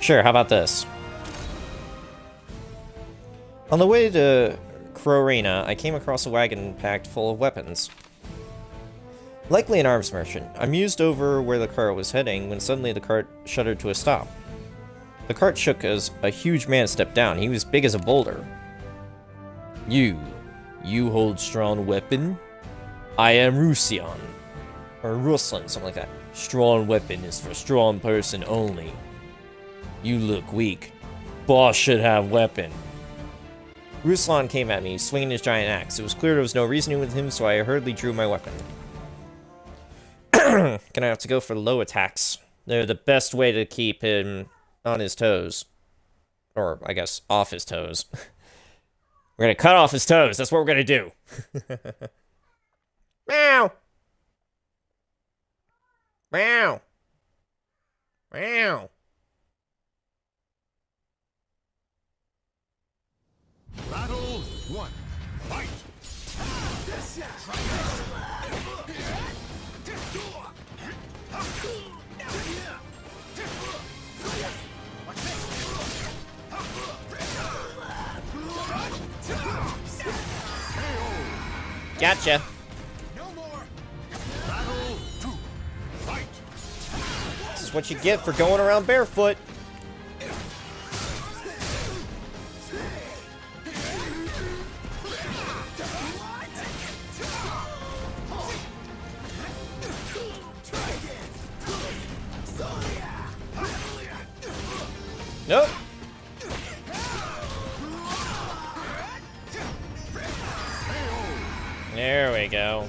Sure, how about this? On the way to Groh, I came across a wagon packed full of weapons. Likely an arms merchant. I mused over where the cart was heading when suddenly the cart shuddered to a stop. The cart shook as a huge man stepped down. He was big as a boulder. You hold strong weapon? I am Ruslan. Or Ruslan, something like that. Strong weapon is for strong person only. You look weak. Boss should have weapon. Ruslan came at me, swinging his giant axe. It was clear there was no reasoning with him, so I hurriedly drew my weapon. Gonna have to go for low attacks. They're the best way to keep him on his toes. Or, I guess, off his toes. We're gonna cut off his toes. That's what we're gonna do. Meow! Meow! Meow! Battle 1. Fight! Gotcha. No more. Battle 2. Fight! This is what you get for going around barefoot. Nope. There we go.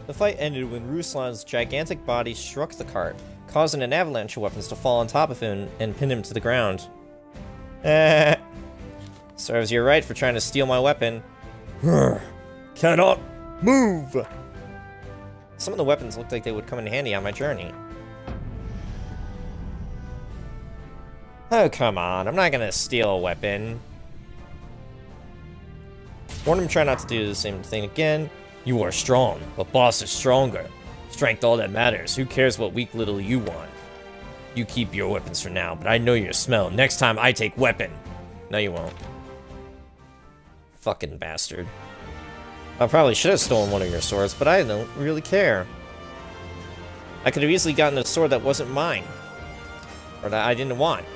The fight ended when Ruslan's gigantic body struck the cart, causing an avalanche of weapons to fall on top of him and pin him to the ground. Serves you right for trying to steal my weapon. Cannot move! Some of the weapons looked like they would come in handy on my journey. Oh, come on. I'm not gonna steal a weapon. Warn him try not to do the same thing again. You are strong, but boss is stronger. Strength all that matters. Who cares what weak little you want? You keep your weapons for now, but I know your smell. Next time I take weapon. No, you won't. Fucking bastard. I probably should have stolen one of your swords, but I don't really care. I could have easily gotten a sword that wasn't mine. Or that I didn't want.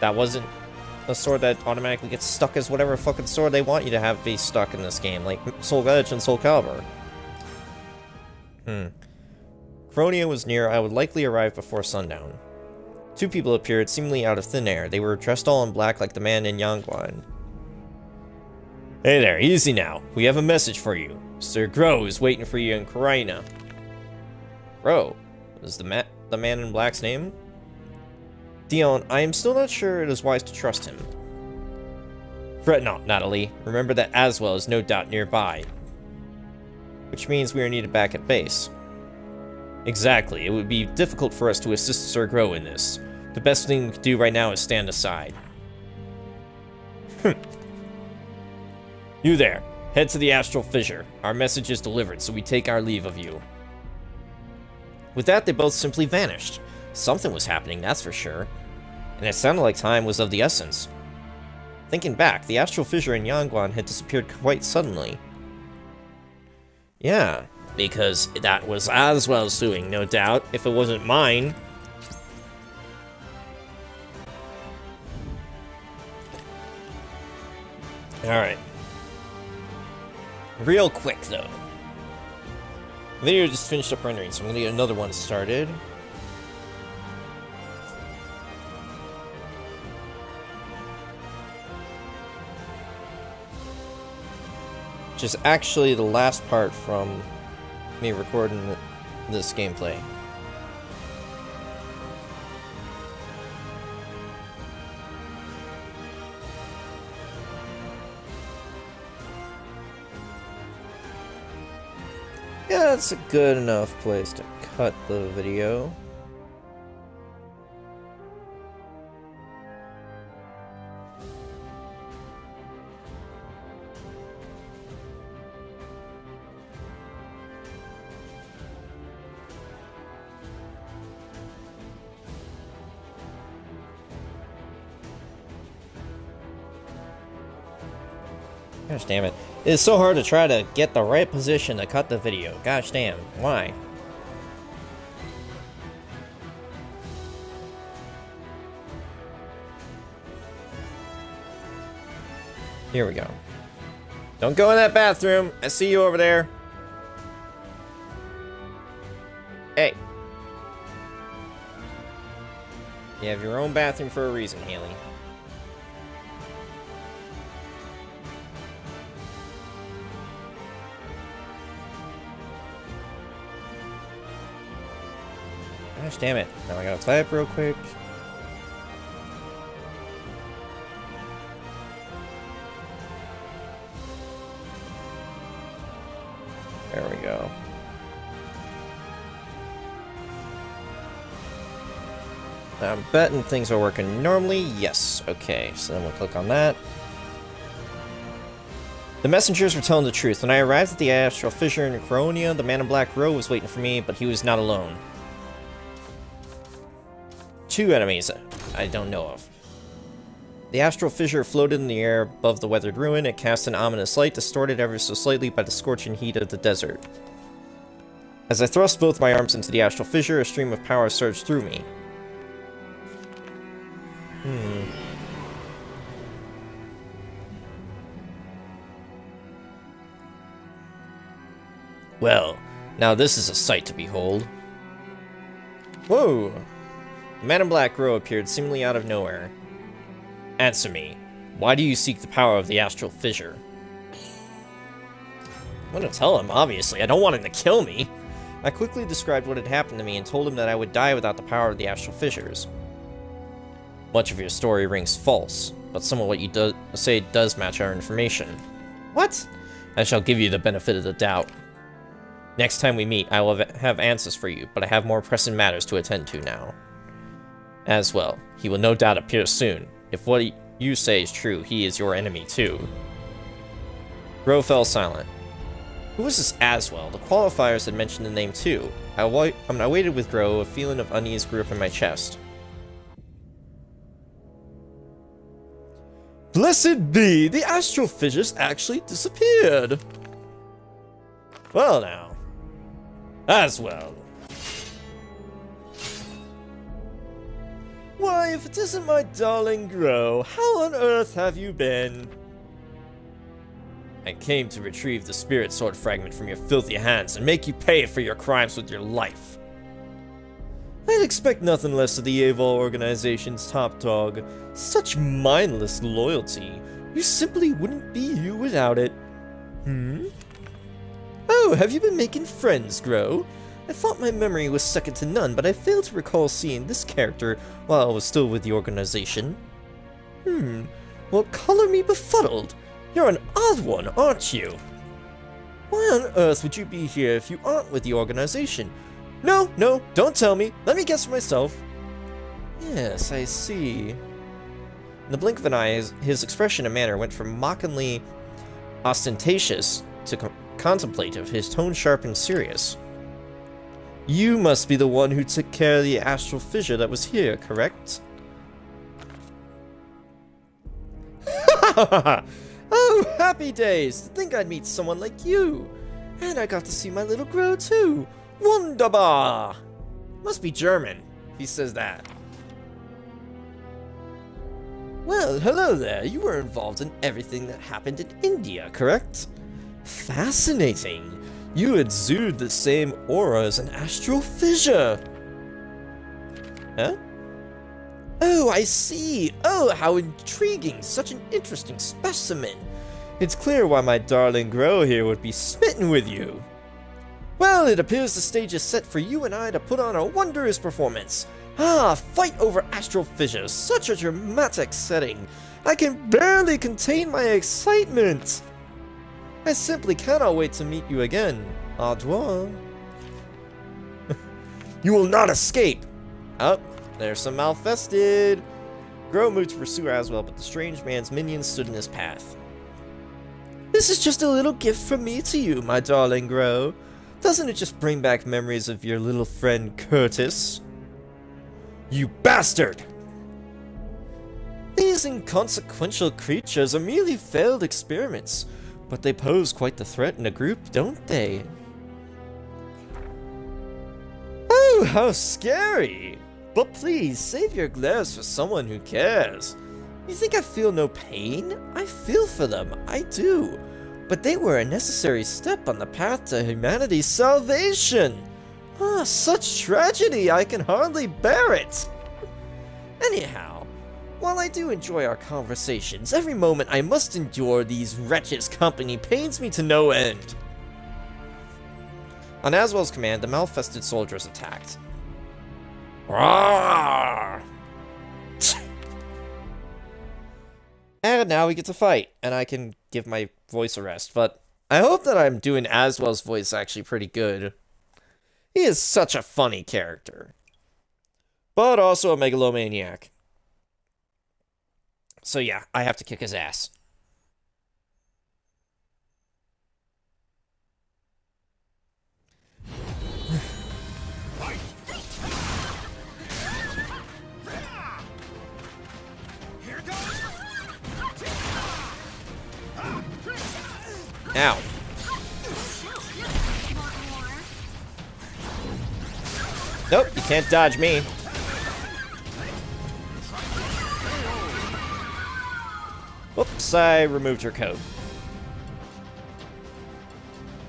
That wasn't a sword that automatically gets stuck as whatever fucking sword they want you to have be stuck in this game, like Soul Edge and Soul Calibur. Groh was near. I would likely arrive before sundown. Two people appeared, seemingly out of thin air. They were dressed all in black like the man in Yangguan. Hey there, easy now. We have a message for you. Sir Groh is waiting for you in Groh. Groh? Is the man in black's name? Dion, I am still not sure it is wise to trust him. Fret not, Natalie. Remember that Aswell is no doubt nearby. Which means we are needed back at base. Exactly. It would be difficult for us to assist Sir Groh in this. The best thing we can do right now is stand aside. You there. Head to the Astral Fissure. Our message is delivered, so we take our leave of you. With that, they both simply vanished. Something was happening, that's for sure. And it sounded like time was of the essence. Thinking back, the Astral Fissure in Yangguan had disappeared quite suddenly. Yeah, because that was Aswell's doing, no doubt, if it wasn't mine. Alright. Real quick, though. The video just finished up rendering, so I'm gonna get another one started. Which is actually the last part from me recording this gameplay. Yeah, that's a good enough place to cut the video. Gosh damn it. It's so hard to try to get the right position to cut the video. Gosh damn. Why? Here we go. Don't go in that bathroom. I see you over there. Hey. You have your own bathroom for a reason, Haley. Gosh damn it. Now I gotta type real quick. There we go. I'm betting things are working normally. Yes. Okay, so then we'll click on that. The messengers were telling the truth. When I arrived at the astral fissure in Coronia, the man in black Groh was waiting for me, but he was not alone. 2 enemies I don't know of. The astral fissure floated in the air above the weathered ruin. It cast an ominous light, distorted ever so slightly by the scorching heat of the desert. As I thrust both my arms into the astral fissure, a stream of power surged through me. Well, now this is a sight to behold. Whoa! The man in black Groh appeared seemingly out of nowhere. Answer me. Why do you seek the power of the astral fissure? I'm gonna tell him, obviously. I don't want him to kill me. I quickly described what had happened to me and told him that I would die without the power of the astral fissures. Much of your story rings false, but some of what you say does match our information. What? I shall give you the benefit of the doubt. Next time we meet, I will have answers for you, but I have more pressing matters to attend to now. As well, he will no doubt appear soon. If what you say is true, he is your enemy too. Groh fell silent. Who was this Aswell? The qualifiers had mentioned the name too. I waited with Groh, a feeling of unease grew up in my chest. Blessed be! The astral fissures actually disappeared! Well now. Aswell. Why, if it isn't my darling Groh, how on earth have you been? I came to retrieve the spirit sword fragment from your filthy hands and make you pay for your crimes with your life. I'd expect nothing less of the Aval organization's top dog. Such mindless loyalty. You simply wouldn't be you without it. Oh, have you been making friends, Groh? I thought my memory was second to none, but I failed to recall seeing this character while I was still with the organization. Well, color me befuddled. You're an odd one, aren't you? Why on earth would you be here if you aren't with the organization? No, don't tell me. Let me guess for myself. Yes, I see. In the blink of an eye, his expression and manner went from mockingly ostentatious to contemplative, his tone sharp and serious. You must be the one who took care of the astral fissure that was here, correct? Oh, happy days! To think I'd meet someone like you! And I got to see my little Groh too! Wunderbar! Must be German, if he says that. Well, hello there. You were involved in everything that happened in India, correct? Fascinating. You exude the same aura as an astral fissure. Huh? Oh, I see. Oh, how intriguing. Such an interesting specimen. It's clear why my darling Groh here would be smitten with you. Well, it appears the stage is set for you and I to put on a wondrous performance. Ah, fight over astral fissures. Such a dramatic setting. I can barely contain my excitement. I simply cannot wait to meet you again. Au revoir. You will not escape. Oh, there's some malfested. Groh moved to pursue Aswell, but the strange man's minions stood in his path. This is just a little gift from me to you, my darling Groh. Doesn't it just bring back memories of your little friend Curtis? You bastard! These inconsequential creatures are merely failed experiments. But they pose quite the threat in a group, don't they? Oh, how scary! But please, save your glares for someone who cares. You think I feel no pain? I feel for them, I do. But they were a necessary step on the path to humanity's salvation. Ah, such tragedy, I can hardly bear it. Anyhow, while I do enjoy our conversations, every moment I must endure these wretches' company pains me to no end. On Aswell's command, the malfested soldiers attacked. Roar! And now we get to fight, and I can give my voice a rest, but I hope that I'm doing Aswell's voice actually pretty good. He is such a funny character, but also a megalomaniac. So yeah, I have to kick his ass. Ow. Nope, you can't dodge me. Whoops, I removed her coat.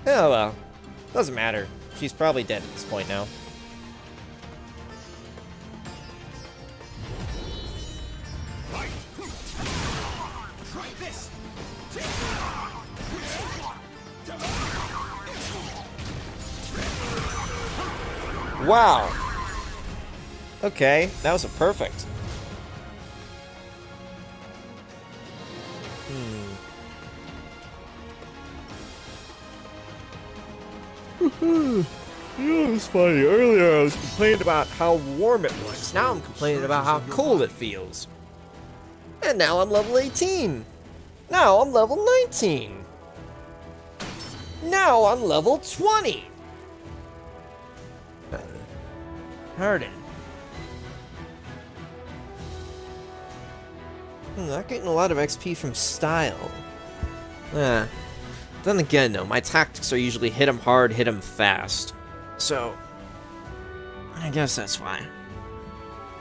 Oh well. Doesn't matter. She's probably dead at this point now. Wow. Okay, that was a perfect. You know, it's funny. Earlier I was complaining about how warm it was. Now I'm complaining about how cold it feels. And now I'm level 18. Now I'm level 19. Now I'm level 20. Harden. Not getting a lot of XP from style. Then again, though, my tactics are usually hit him hard, hit him fast. So, I guess that's why.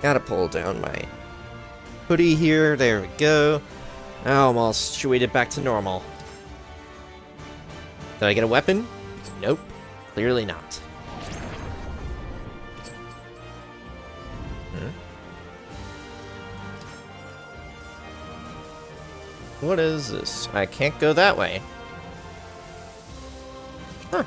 Gotta pull down my hoodie here. There we go. Now I'm all situated back to normal. Did I get a weapon? Nope. Clearly not. What is this? I can't go that way. Huh.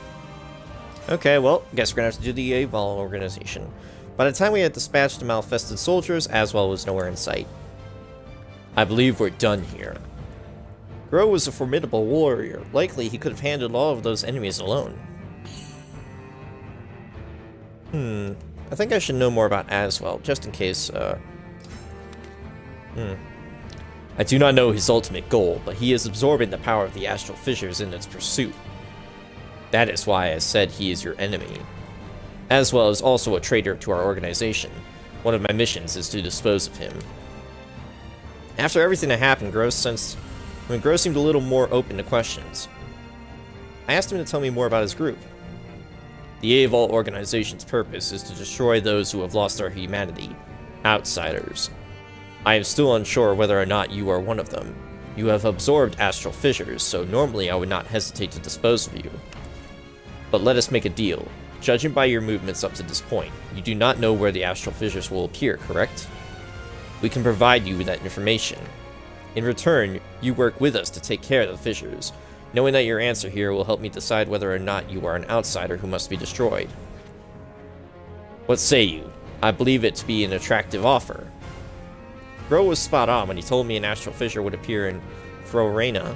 Okay, well, guess we're gonna have to do the Aval organization. By the time we had dispatched the malfested soldiers, Aswell was nowhere in sight. I believe we're done here. Groh was a formidable warrior. Likely he could have handled all of those enemies alone. I think I should know more about Aswell, just in case, I do not know his ultimate goal, but he is absorbing the power of the astral fissures in its pursuit. That is why I said he is your enemy. Aswell is also a traitor to our organization. One of my missions is to dispose of him. After everything that happened, Groh seemed a little more open to questions. I asked him to tell me more about his group. The Aval organization's purpose is to destroy those who have lost their humanity, outsiders. I am still unsure whether or not you are one of them. You have absorbed astral fissures, so normally I would not hesitate to dispose of you. But let us make a deal. Judging by your movements up to this point, you do not know where the astral fissures will appear, correct? We can provide you with that information. In return, you work with us to take care of the fissures. Knowing that your answer here will help me decide whether or not you are an outsider who must be destroyed. What say you? I believe it to be an attractive offer. Groh was spot on when he told me an astral fissure would appear in Crorena.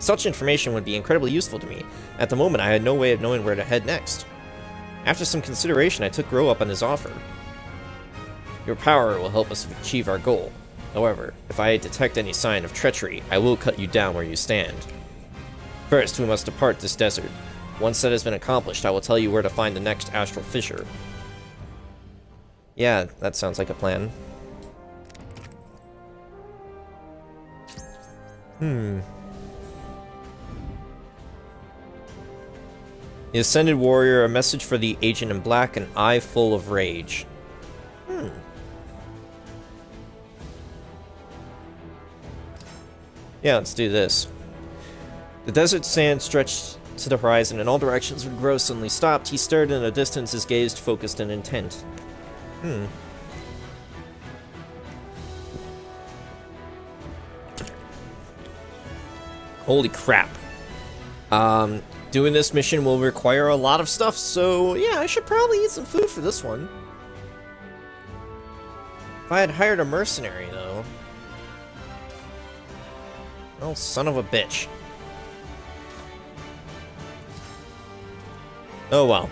Such information would be incredibly useful to me. At the moment, I had no way of knowing where to head next. After some consideration, I took Groh up on his offer. Your power will help us achieve our goal. However, if I detect any sign of treachery, I will cut you down where you stand. First, we must depart this desert. Once that has been accomplished, I will tell you where to find the next astral fissure. Yeah, that sounds like a plan. The Ascended Warrior, a message for the Agent in Black, an eye full of rage. Yeah, let's do this. The desert sand stretched to the horizon in all directions when Groh suddenly stopped. He stared in the distance, his gaze focused and intent. Holy crap. Doing this mission will require a lot of stuff, so yeah, I should probably eat some food for this one. If I had hired a mercenary, though. Oh, son of a bitch. Oh well.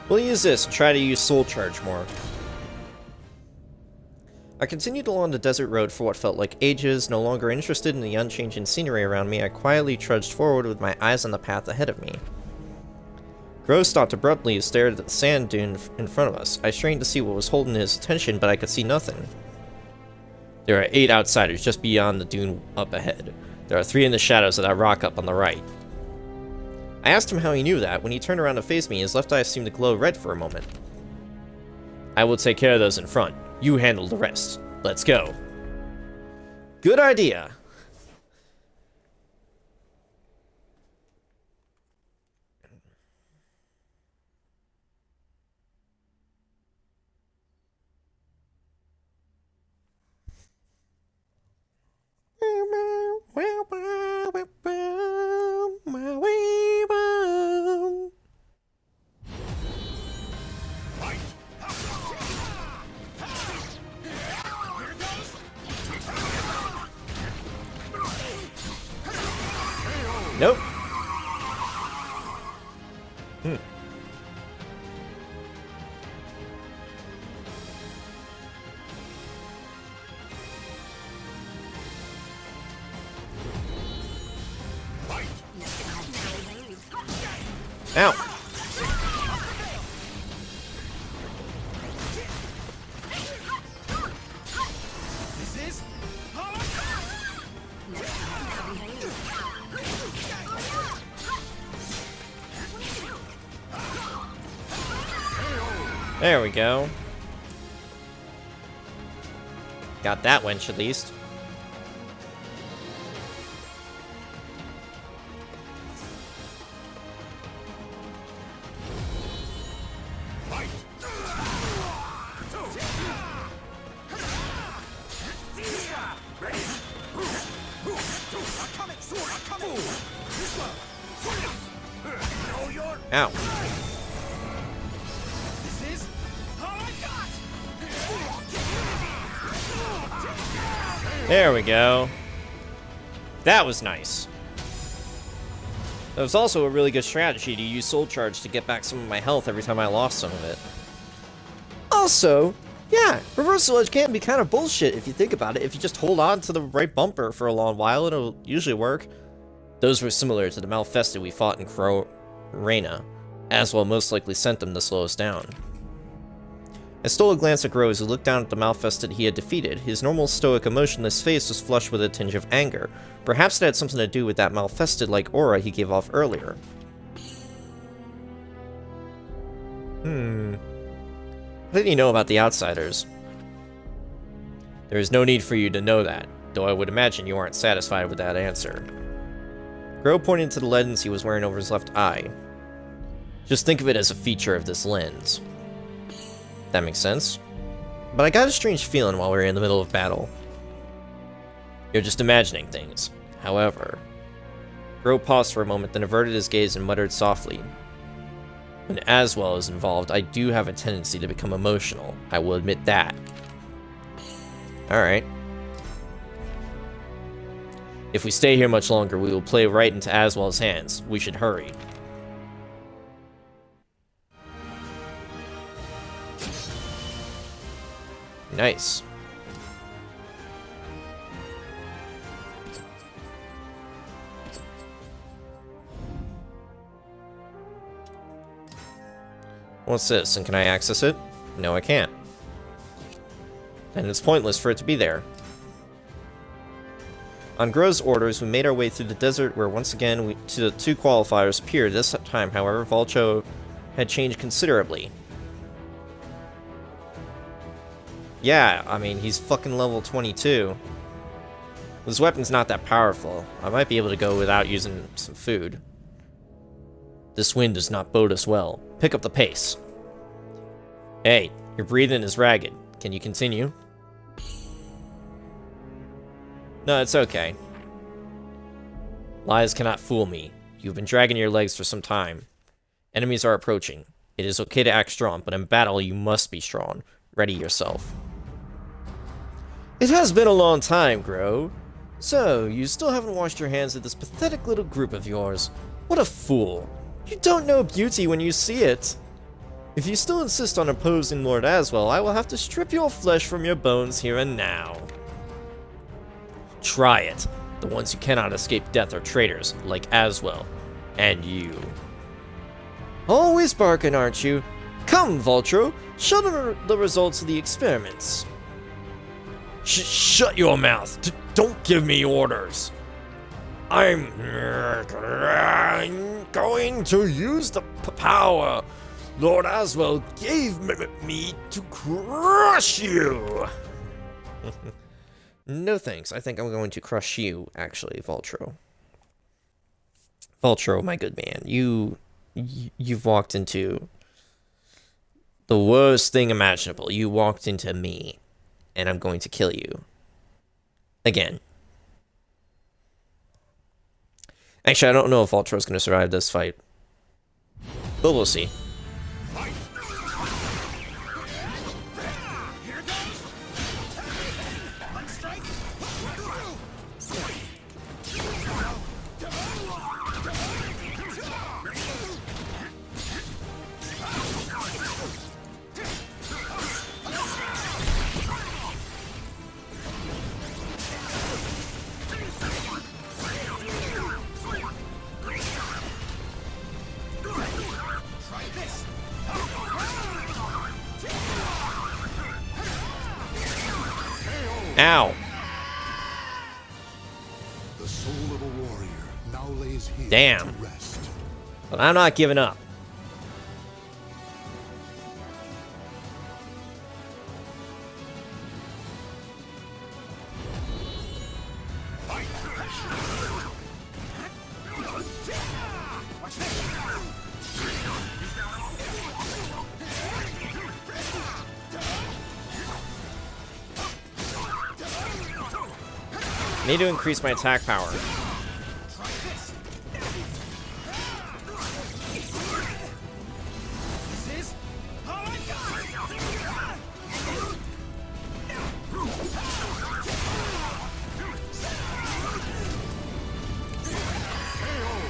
We'll use this and try to use Soul Charge more. I continued along the desert road for what felt like ages. No longer interested in the unchanging scenery around me, I quietly trudged forward with my eyes on the path ahead of me. Groh stopped abruptly and stared at the sand dune in front of us. I strained to see what was holding his attention, but I could see nothing. There are 8 outsiders just beyond the dune up ahead. There are 3 in the shadows of that rock up on the right. I asked him how he knew that. When he turned around to face me, his left eye seemed to glow red for a moment. I will take care of those in front. You handle the rest. Let's go. Good idea. Nope. Ow. There we go. Got that wench at least. Ow. There we go. That was nice. That was also a really good strategy to use Soul Charge to get back some of my health every time I lost some of it. Also, yeah, Reversal Edge can be kind of bullshit if you think about it. If you just hold on to the right bumper for a long while, it'll usually work. Those were similar to the Malfested we fought in Reyna. Aswell most likely sent them to slow us down. I stole a glance at Groh as he looked down at the Malfested he had defeated. His normal stoic, emotionless face was flushed with a tinge of anger. Perhaps it had something to do with that Malfested-like aura he gave off earlier. What did he know about the Outsiders? There is no need for you to know that, though I would imagine you aren't satisfied with that answer. Groh pointed to the lens he was wearing over his left eye. Just think of it as a feature of this lens. That makes sense. But I got a strange feeling while we were in the middle of battle. You're just imagining things. However... Groh paused for a moment, then averted his gaze and muttered softly. When Aswell is involved, I do have a tendency to become emotional. I will admit that. Alright. If we stay here much longer, we will play right into Aswell's hands. We should hurry. Nice. What's this, and can I access it? No, I can't. And it's pointless for it to be there. On Groh's orders, we made our way through the desert where once again the two qualifiers appeared. This time, however, Vultro had changed considerably. Yeah, I mean, he's fucking level 22. This weapon's not that powerful. I might be able to go without using some food. This wind does not bode us well. Pick up the pace. Hey, your breathing is ragged. Can you continue? No, it's okay. Lies cannot fool me. You've been dragging your legs for some time. Enemies are approaching. It is okay to act strong, but in battle you must be strong. Ready yourself. It has been a long time, Groh. So, you still haven't washed your hands of this pathetic little group of yours. What a fool. You don't know beauty when you see it. If you still insist on opposing Lord Aswell, I will have to strip your flesh from your bones here and now. Try it. The ones who cannot escape death are traitors, like Aswell. And you. Always barking, aren't you? Come, Vultro. Show them the results of the experiments. Shut your mouth. Don't give me orders. I'm going to use the power Lord Aswell gave me to crush you. No thanks. I think I'm going to crush you, actually, Vultro. Vultro, my good man, you've walked into the worst thing imaginable. You walked into me, and I'm going to kill you. Again. Actually, I don't know if Vultro's going to survive this fight. But we'll see. Ow. The soul of a warrior now lays here Damn. to rest. But I'm not giving up. I need to increase my attack power.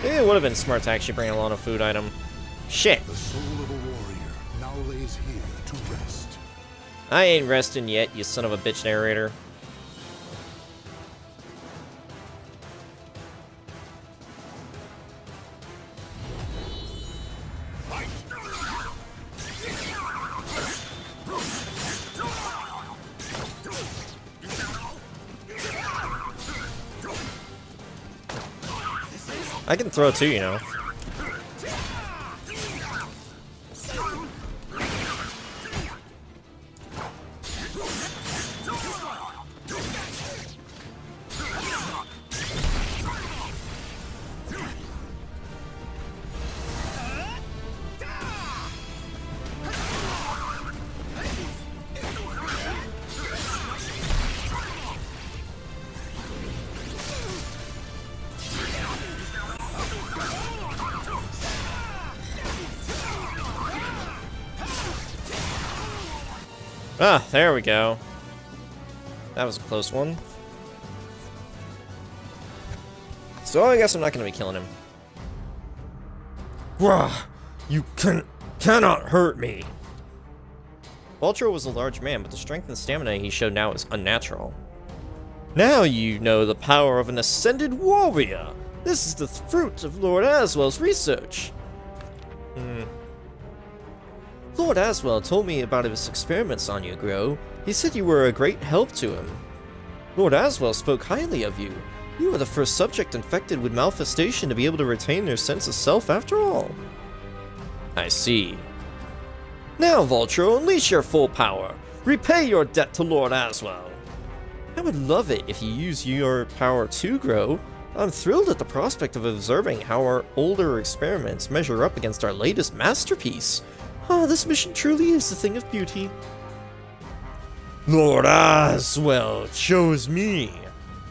It would have been smart to actually bring along a food item. Shit. The soul of a warrior now lays here to rest. I ain't resting yet, you son of a bitch narrator. I can throw too, you know. Ah, there we go. That was a close one. So I guess I'm not going to be killing him. Groh, you cannot hurt me. Vultro was a large man, but the strength and stamina he showed now is unnatural. Now you know the power of an ascended warrior. This is the fruit of Lord Aswell's research. Lord Aswell told me about his experiments on you, Groh. He said you were a great help to him. Lord Aswell spoke highly of you. You were the first subject infected with malfestation to be able to retain their sense of self after all. I see. Now, Vultro, unleash your full power. Repay your debt to Lord Aswell. I would love it if you use your power too, Groh. I'm thrilled at the prospect of observing how our older experiments measure up against our latest masterpiece. Ah, this mission truly is a thing of beauty. Lord Aswell chose me.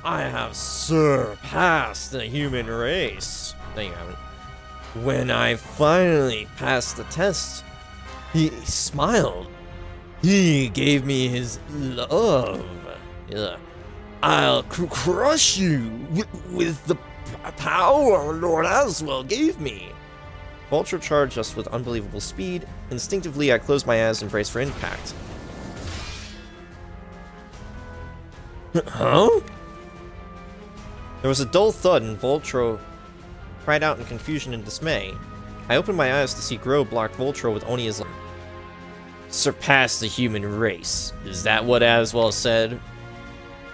I have surpassed the human race. No, you haven't. When I finally passed the test, he smiled. He gave me his love. Yeah. I'll crush you with the power Lord Aswell gave me. Vulture charged us with unbelievable speed. Instinctively, I closed my eyes and braced for impact. Huh? There was a dull thud and Vultro cried out in confusion and dismay. I opened my eyes to see Groh block Vultro with only his... Surpass the human race. Is that what Aswell said?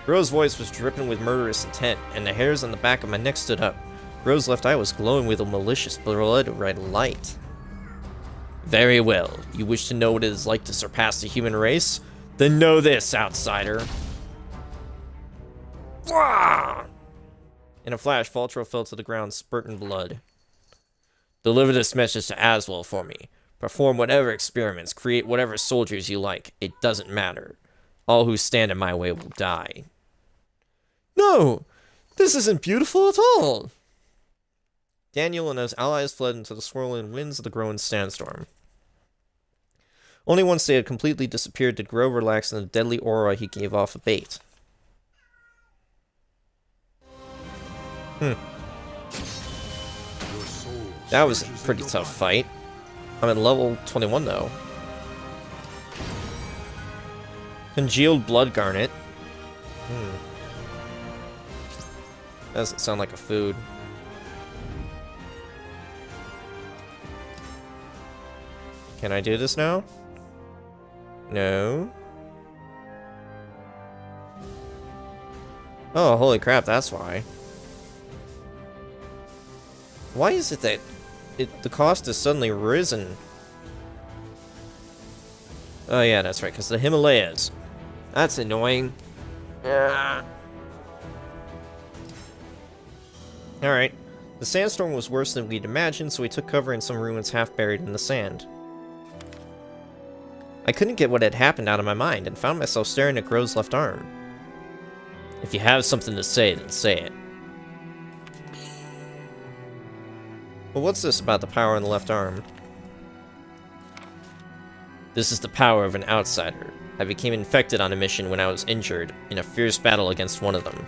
Groh's voice was dripping with murderous intent, and the hairs on the back of my neck stood up. Groh's left eye was glowing with a malicious blood-red light. Very well. You wish to know what it is like to surpass the human race? Then know this, outsider. In a flash, Vultro fell to the ground, spurting blood. Deliver this message to Aswell for me. Perform whatever experiments, create whatever soldiers you like. It doesn't matter. All who stand in my way will die. No! This isn't beautiful at all! Daniel and his allies fled into the swirling winds of the growing sandstorm. Only once they had completely disappeared did Groh relax in the deadly aura he gave off a bait. That was a pretty tough fight. I'm at level 21 though. Congealed blood garnet. Doesn't sound like a food. Can I do this now? No. Oh, holy crap, that's why. Why is it that the cost has suddenly risen? Oh yeah, that's right, because the Himalayas. That's annoying. Alright. The sandstorm was worse than we'd imagined, so we took cover in some ruins half buried in the sand. I couldn't get what had happened out of my mind, and found myself staring at Groh's left arm. If you have something to say, then say it. Well, what's this about the power in the left arm? This is the power of an outsider. I became infected on a mission when I was injured, in a fierce battle against one of them.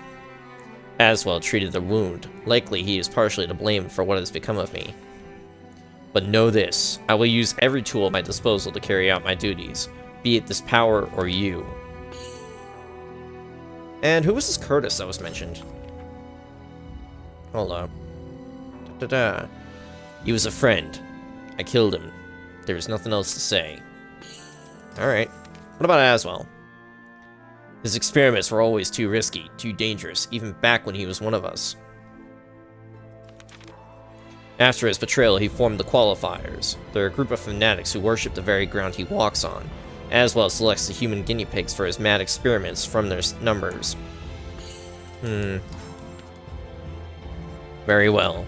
Aswell treated the wound. Likely he is partially to blame for what has become of me. But know this, I will use every tool at my disposal to carry out my duties, be it this power or you. And who was this Curtis that was mentioned? Hold up. He was a friend. I killed him. There's nothing else to say. Alright. What about Aswell? His experiments were always too risky, too dangerous, even back when he was one of us. After his betrayal, he formed the Qualifiers. They're a group of fanatics who worship the very ground he walks on. Aswell selects the human guinea pigs for his mad experiments from their numbers. Very well.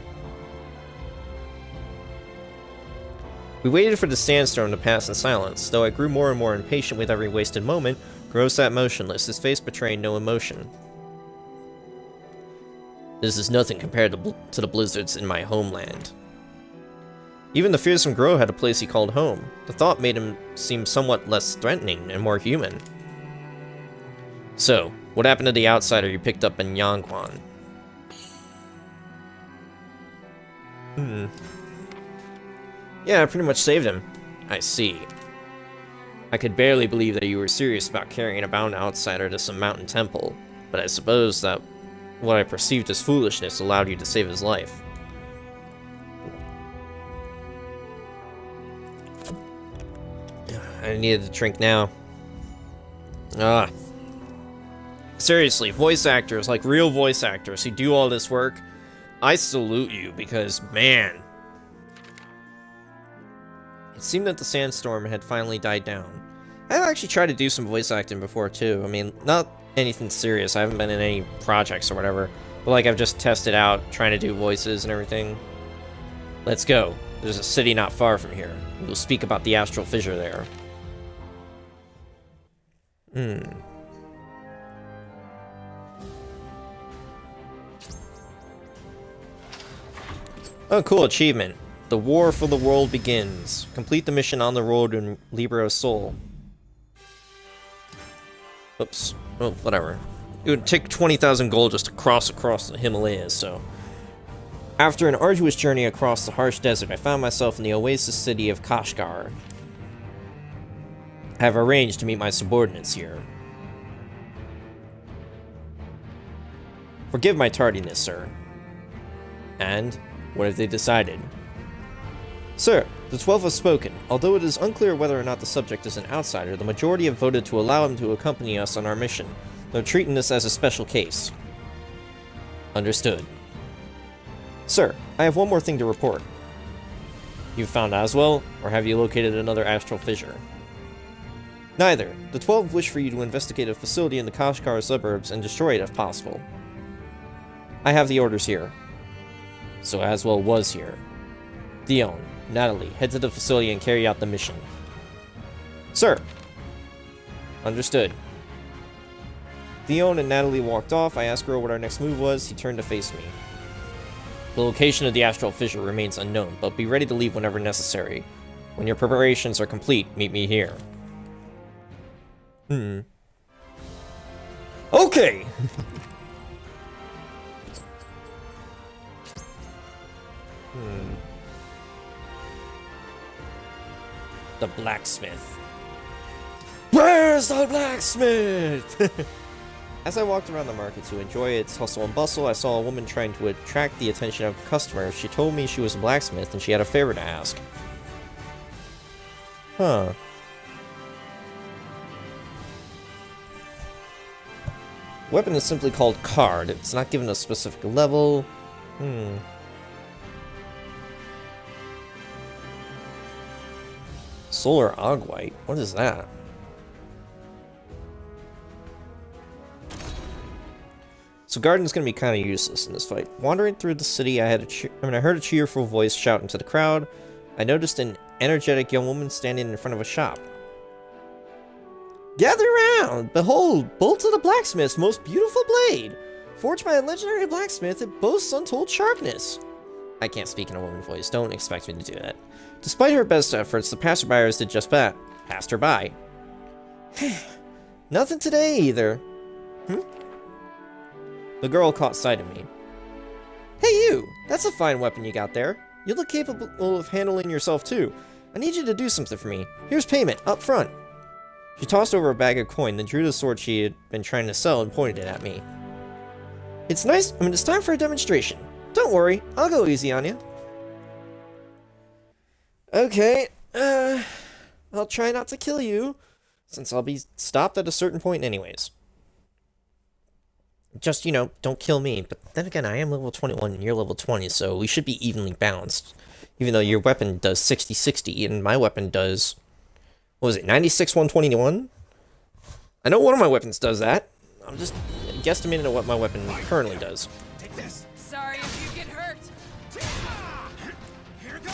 We waited for the sandstorm to pass in silence. Though I grew more and more impatient with every wasted moment, Groh sat motionless, his face betraying no emotion. This is nothing compared to the blizzards in my homeland. Even the fearsome Groh had a place he called home. The thought made him seem somewhat less threatening and more human. So, what happened to the outsider you picked up in Yangguan? Yeah, I pretty much saved him. I see. I could barely believe that you were serious about carrying a bound outsider to some mountain temple, but I suppose that what I perceived as foolishness allowed you to save his life. I needed to drink now. Ah. Seriously, voice actors, like real voice actors who do all this work, I salute you because, man. It seemed that the sandstorm had finally died down. I've actually tried to do some voice acting before too. I mean, not anything serious. I haven't been in any projects or whatever. But like I've just tested out trying to do voices and everything. Let's go. There's a city not far from here. We'll speak about the astral fissure there. Oh, cool achievement. The war for the world begins. Complete the mission on the road in Libra's soul. Oops. Oh, whatever. It would take 20,000 gold just to cross the Himalayas, so... After an arduous journey across the harsh desert, I found myself in the oasis city of Kashgar. I have arranged to meet my subordinates here. Forgive my tardiness, sir. And, what have they decided? Sir, the 12 have spoken. Although it is unclear whether or not the subject is an outsider, the majority have voted to allow him to accompany us on our mission. They're treating this as a special case. Understood. Sir, I have one more thing to report. You've found Aswell, or have you located another astral fissure? Neither. The 12 wish for you to investigate a facility in the Kashgar suburbs and destroy it if possible. I have the orders here. So Aswell was here. Dion, Natalie, head to the facility and carry out the mission. Sir! Understood. Dion and Natalie walked off. I asked Groh what our next move was. He turned to face me. The location of the astral fissure remains unknown, but be ready to leave whenever necessary. When your preparations are complete, meet me here. Okay! The blacksmith. Where's the blacksmith? As I walked around the market to enjoy its hustle and bustle, I saw a woman trying to attract the attention of customers. She told me she was a blacksmith and she had a favor to ask. Huh. Weapon is simply called card. It's not given a specific level. Solar Ogwite? What is that? So Garden's gonna be kind of useless in this fight. Wandering through the city, I heard a cheerful voice shout into the crowd. I noticed an energetic young woman standing in front of a shop. Gather around! Behold, Bolt of the Blacksmith's most beautiful blade! Forged by a legendary blacksmith, it boasts untold sharpness. I can't speak in a woman's voice, don't expect me to do that. Despite her best efforts, the passerbyers did just that. Passed her by. Nothing today either. The girl caught sight of me. Hey you! That's a fine weapon you got there. You look capable of handling yourself too. I need you to do something for me. Here's payment, up front. She tossed over a bag of coin, then drew the sword she had been trying to sell and pointed it at me. It's nice, it's time for a demonstration. Don't worry, I'll go easy on you. Okay, I'll try not to kill you, since I'll be stopped at a certain point anyways. Just, don't kill me. But then again, I am level 21 and you're level 20, so we should be evenly balanced. Even though your weapon does 60-60 and my weapon does... What was it, 96-121? I know one of my weapons does that. I'm just guesstimating at what my weapon currently does. Take this. Sorry if you get hurt. Here goes.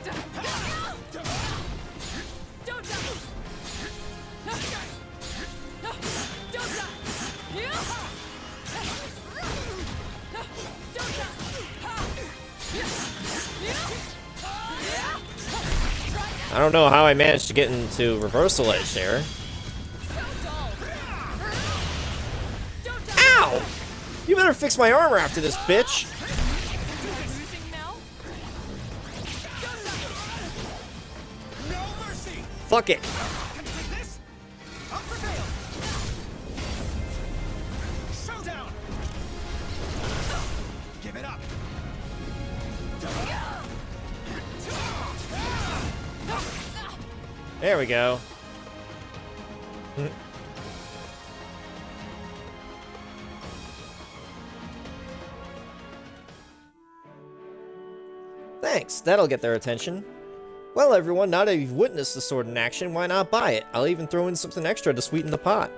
Don't die. Don't die. I don't know how I managed to get into reversal edge there. Ow! You better fix my armor after this, bitch! Fuck it! Give it up. There we go. Thanks, that'll get their attention. Well everyone, now that you've witnessed the sword in action, why not buy it? I'll even throw in something extra to sweeten the pot.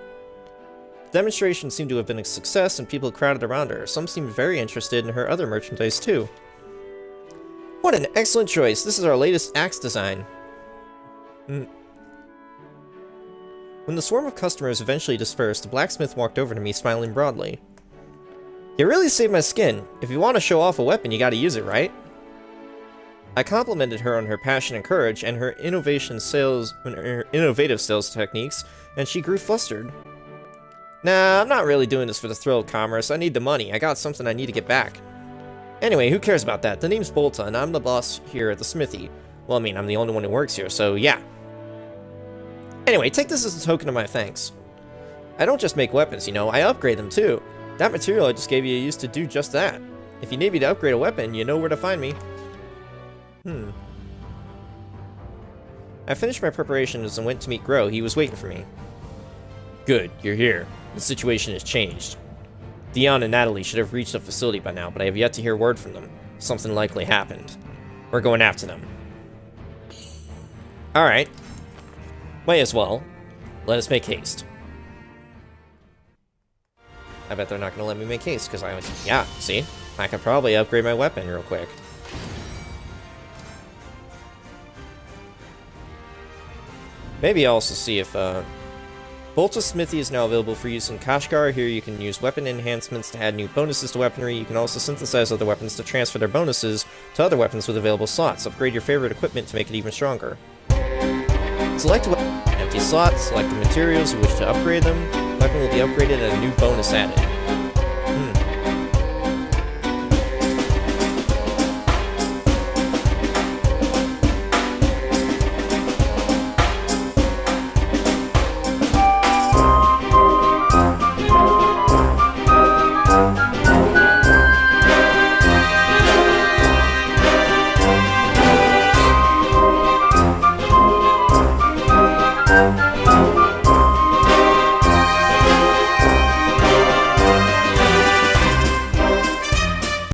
The demonstration seemed to have been a success and people crowded around her. Some seemed very interested in her other merchandise too. What an excellent choice, this is our latest axe design. When the swarm of customers eventually dispersed, the blacksmith walked over to me smiling broadly. You really saved my skin. If you want to show off a weapon, you gotta use it, right? I complimented her on her passion and courage and her innovative sales techniques, and she grew flustered. Nah, I'm not really doing this for the thrill of commerce. I need the money. I got something I need to get back. Anyway, who cares about that? The name's Bolta, and I'm the boss here at the smithy. Well, I mean, I'm the only one who works here, so yeah. Anyway, take this as a token of my thanks. I don't just make weapons, you know, I upgrade them too. That material I just gave you used to do just that. If you need me to upgrade a weapon, you know where to find me. I finished my preparations and went to meet Groh. He was waiting for me. Good, you're here. The situation has changed. Dion and Natalie should have reached the facility by now, but I have yet to hear word from them. Something likely happened. We're going after them. Alright. Might as well. Let us make haste. I bet they're not going to let me make haste, because yeah, see? I could probably upgrade my weapon real quick. Maybe I'll also see if, Bolta's Smithy is now available for use in Kashgar. Here you can use weapon enhancements to add new bonuses to weaponry. You can also synthesize other weapons to transfer their bonuses to other weapons with available slots. Upgrade your favorite equipment to make it even stronger. Select a weapon, empty slot, select the materials you wish to upgrade them. Weapon will be upgraded and a new bonus added.